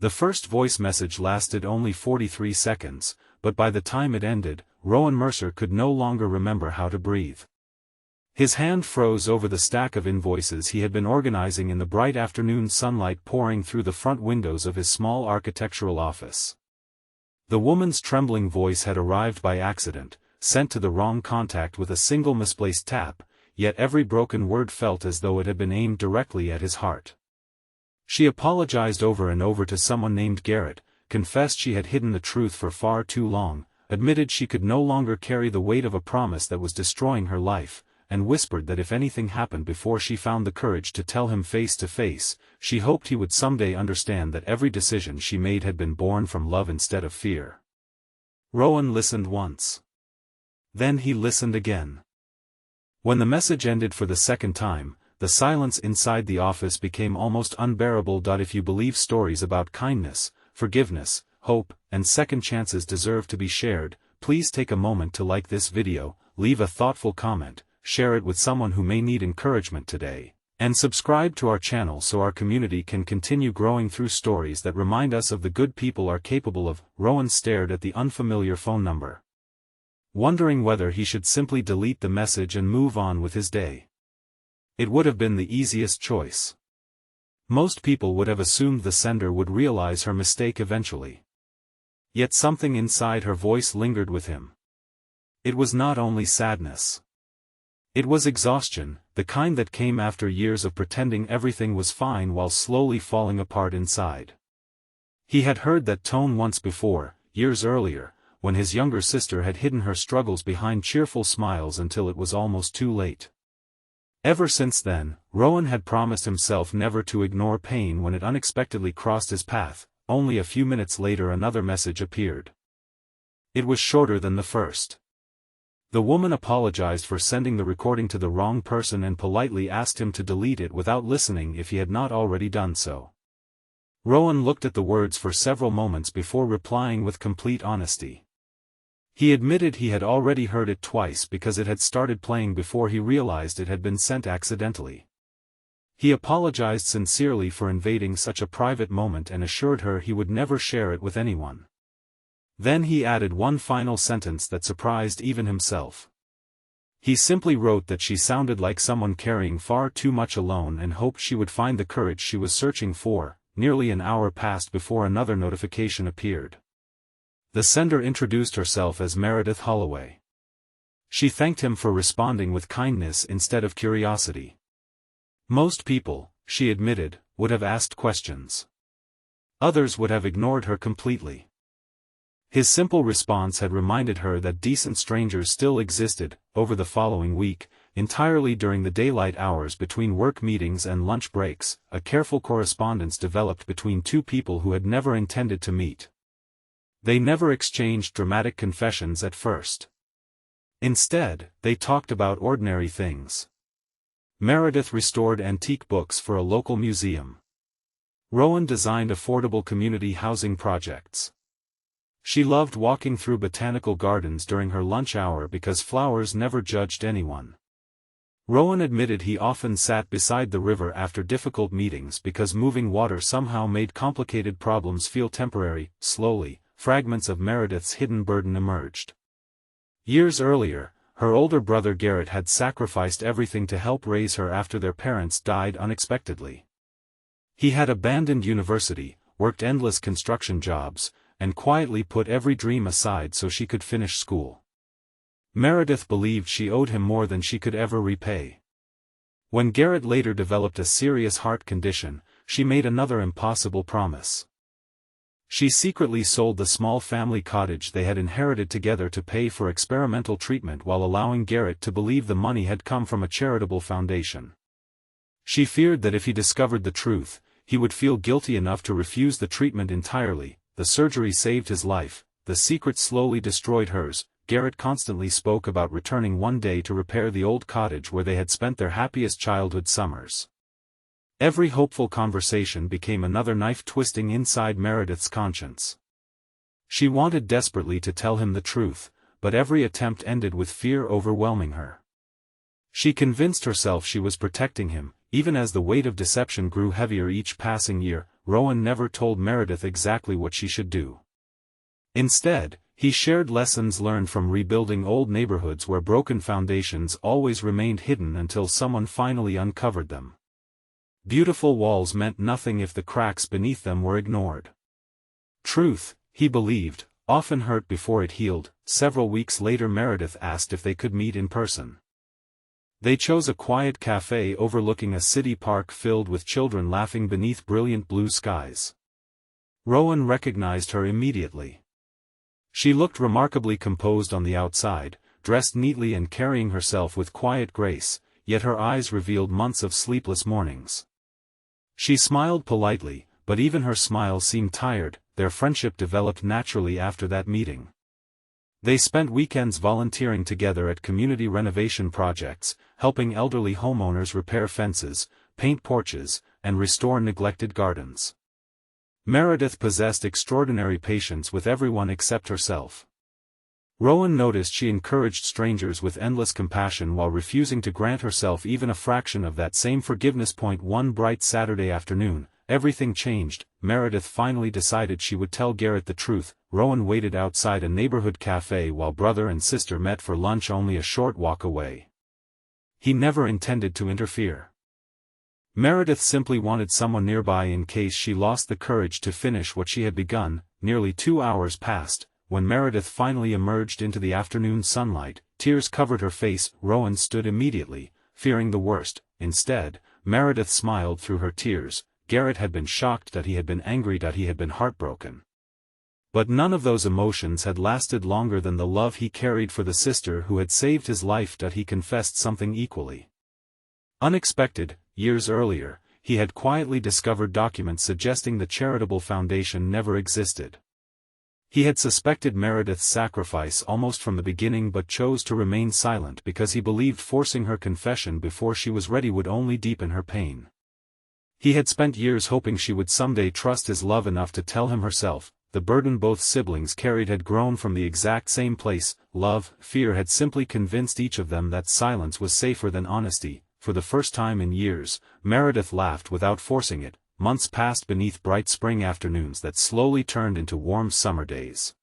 The first voice message lasted only 43 seconds, but by the time it ended, Rowan Mercer could no longer remember how to breathe. His hand froze over the stack of invoices he had been organizing in the bright afternoon sunlight pouring through the front windows of his small architectural office. The woman's trembling voice had arrived by accident, sent to the wrong contact with a single misplaced tap, yet every broken word felt as though it had been aimed directly at his heart. She apologized over and over to someone named Garrett, confessed she had hidden the truth for far too long, admitted she could no longer carry the weight of a promise that was destroying her life, and whispered that if anything happened before she found the courage to tell him face to face, she hoped he would someday understand that every decision she made had been born from love instead of fear. Rowan listened once. Then he listened again. When the message ended for the second time, the silence inside the office became almost unbearable. If you believe stories about kindness, forgiveness, hope, and second chances deserve to be shared, please take a moment to like this video, leave a thoughtful comment, share it with someone who may need encouragement today, and subscribe to our channel so our community can continue growing through stories that remind us of the good people are capable of. Rowan stared at the unfamiliar phone number, wondering whether he should simply delete the message and move on with his day. It would have been the easiest choice. Most people would have assumed the sender would realize her mistake eventually. Yet something inside her voice lingered with him. It was not only sadness. It was exhaustion, the kind that came after years of pretending everything was fine while slowly falling apart inside. He had heard that tone once before, years earlier, when his younger sister had hidden her struggles behind cheerful smiles until it was almost too late. Ever since then, Rowan had promised himself never to ignore pain when it unexpectedly crossed his path. Only a few minutes later another message appeared. It was shorter than the first. The woman apologized for sending the recording to the wrong person and politely asked him to delete it without listening if he had not already done so. Rowan looked at the words for several moments before replying with complete honesty. He admitted he had already heard it twice because it had started playing before he realized it had been sent accidentally. He apologized sincerely for invading such a private moment and assured her he would never share it with anyone. Then he added one final sentence that surprised even himself. He simply wrote that she sounded like someone carrying far too much alone and hoped she would find the courage she was searching for. Nearly an hour passed before another notification appeared. The sender introduced herself as Meredith Holloway. She thanked him for responding with kindness instead of curiosity. Most people, she admitted, would have asked questions. Others would have ignored her completely. His simple response had reminded her that decent strangers still existed. Over the following week, entirely during the daylight hours between work meetings and lunch breaks, a careful correspondence developed between two people who had never intended to meet. They never exchanged dramatic confessions at first. Instead, they talked about ordinary things. Meredith restored antique books for a local museum. Rowan designed affordable community housing projects. She loved walking through botanical gardens during her lunch hour because flowers never judged anyone. Rowan admitted he often sat beside the river after difficult meetings because moving water somehow made complicated problems feel temporary. Slowly, fragments of Meredith's hidden burden emerged. Years earlier, her older brother Garrett had sacrificed everything to help raise her after their parents died unexpectedly. He had abandoned university, worked endless construction jobs, and quietly put every dream aside so she could finish school. Meredith believed she owed him more than she could ever repay. When Garrett later developed a serious heart condition, she made another impossible promise. She secretly sold the small family cottage they had inherited together to pay for experimental treatment while allowing Garrett to believe the money had come from a charitable foundation. She feared that if he discovered the truth, he would feel guilty enough to refuse the treatment entirely. The surgery saved his life, the secret slowly destroyed hers. Garrett constantly spoke about returning one day to repair the old cottage where they had spent their happiest childhood summers. Every hopeful conversation became another knife twisting inside Meredith's conscience. She wanted desperately to tell him the truth, but every attempt ended with fear overwhelming her. She convinced herself she was protecting him, even as the weight of deception grew heavier each passing year, Rowan never told Meredith exactly what she should do. Instead, he shared lessons learned from rebuilding old neighborhoods where broken foundations always remained hidden until someone finally uncovered them. Beautiful walls meant nothing if the cracks beneath them were ignored. Truth, he believed, often hurt before it healed. Several weeks later Meredith asked if they could meet in person. They chose a quiet cafe overlooking a city park filled with children laughing beneath brilliant blue skies. Rowan recognized her immediately. She looked remarkably composed on the outside, dressed neatly and carrying herself with quiet grace, yet her eyes revealed months of sleepless mornings. She smiled politely, but even her smile seemed tired. Their friendship developed naturally after that meeting. They spent weekends volunteering together at community renovation projects, helping elderly homeowners repair fences, paint porches, and restore neglected gardens. Meredith possessed extraordinary patience with everyone except herself. Rowan noticed she encouraged strangers with endless compassion while refusing to grant herself even a fraction of that same forgiveness. One bright Saturday afternoon, everything changed. Meredith finally decided she would tell Garrett the truth. Rowan waited outside a neighborhood cafe while brother and sister met for lunch only a short walk away. He never intended to interfere. Meredith simply wanted someone nearby in case she lost the courage to finish what she had begun. Nearly 2 hours passed. When Meredith finally emerged into the afternoon sunlight, tears covered her face. Rowan stood immediately, fearing the worst. Instead, Meredith smiled through her tears. Garrett had been shocked, that he had been angry, that he had been heartbroken. But none of those emotions had lasted longer than the love he carried for the sister who had saved his life. That he confessed something equally unexpected. Years earlier, he had quietly discovered documents suggesting the charitable foundation never existed. He had suspected Meredith's sacrifice almost from the beginning but chose to remain silent because he believed forcing her confession before she was ready would only deepen her pain. He had spent years hoping she would someday trust his love enough to tell him herself. The burden both siblings carried had grown from the exact same place. Love, fear had simply convinced each of them that silence was safer than honesty. For the first time in years, Meredith laughed without forcing it. Months passed beneath bright spring afternoons that slowly turned into warm summer days.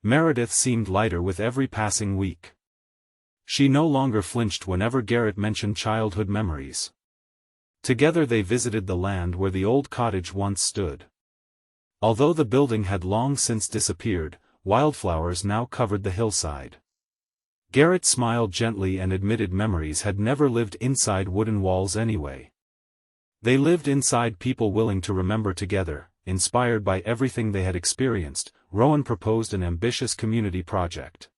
Meredith seemed lighter with every passing week. She no longer flinched whenever Garrett mentioned childhood memories. Together they visited the land where the old cottage once stood. Although the building had long since disappeared, wildflowers now covered the hillside. Garrett smiled gently and admitted memories had never lived inside wooden walls anyway. They lived inside people willing to remember together. Inspired by everything they had experienced, Rowan proposed an ambitious community project.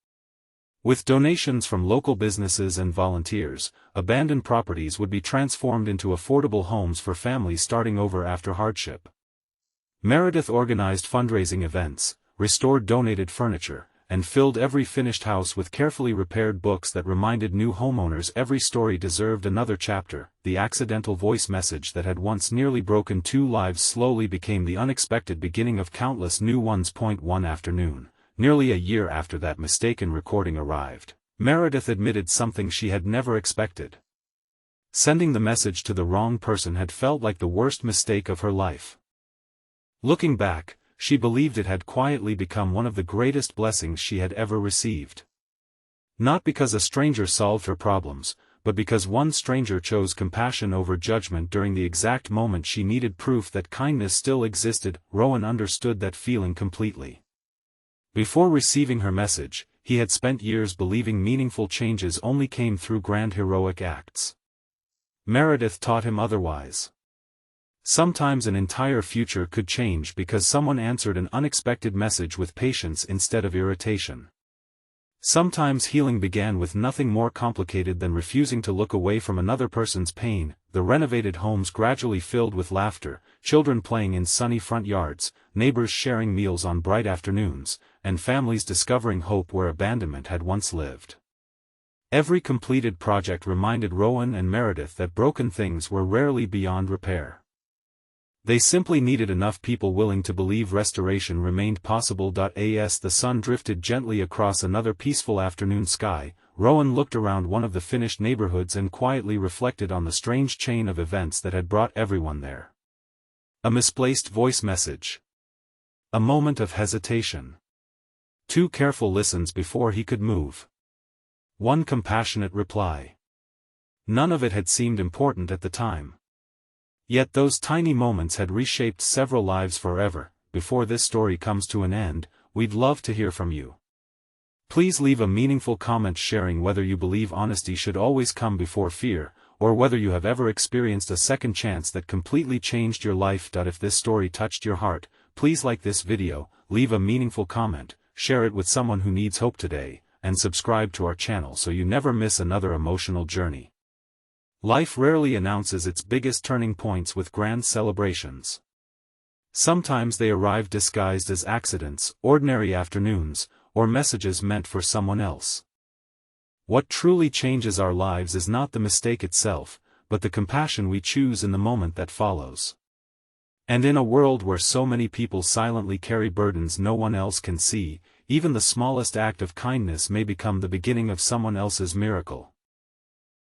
With donations from local businesses and volunteers, abandoned properties would be transformed into affordable homes for families starting over after hardship. Meredith organized fundraising events, restored donated furniture, and filled every finished house with carefully repaired books that reminded new homeowners every story deserved another chapter. The accidental voice message that had once nearly broken 2 lives slowly became the unexpected beginning of countless new ones. One afternoon, nearly a year after that mistaken recording arrived, Meredith admitted something she had never expected. Sending the message to the wrong person had felt like the worst mistake of her life. Looking back, she believed it had quietly become one of the greatest blessings she had ever received. Not because a stranger solved her problems, but because one stranger chose compassion over judgment during the exact moment she needed proof that kindness still existed. Rowan understood that feeling completely. Before receiving her message, he had spent years believing meaningful changes only came through grand heroic acts. Meredith taught him otherwise. Sometimes an entire future could change because someone answered an unexpected message with patience instead of irritation. Sometimes healing began with nothing more complicated than refusing to look away from another person's pain. The renovated homes gradually filled with laughter, children playing in sunny front yards, neighbors sharing meals on bright afternoons, and families discovering hope where abandonment had once lived. Every completed project reminded Rowan and Meredith that broken things were rarely beyond repair. They simply needed enough people willing to believe restoration remained possible. As the sun drifted gently across another peaceful afternoon sky, Rowan looked around one of the finished neighborhoods and quietly reflected on the strange chain of events that had brought everyone there. A misplaced voice message. A moment of hesitation. 2 careful listens before he could move. 1 compassionate reply. None of it had seemed important at the time. Yet those tiny moments had reshaped several lives forever. Before this story comes to an end, we'd love to hear from you. Please leave a meaningful comment sharing whether you believe honesty should always come before fear, or whether you have ever experienced a second chance that completely changed your life. If this story touched your heart, please like this video, leave a meaningful comment, share it with someone who needs hope today, and subscribe to our channel so you never miss another emotional journey. Life rarely announces its biggest turning points with grand celebrations. Sometimes they arrive disguised as accidents, ordinary afternoons, or messages meant for someone else. What truly changes our lives is not the mistake itself, but the compassion we choose in the moment that follows. And in a world where so many people silently carry burdens no one else can see, even the smallest act of kindness may become the beginning of someone else's miracle.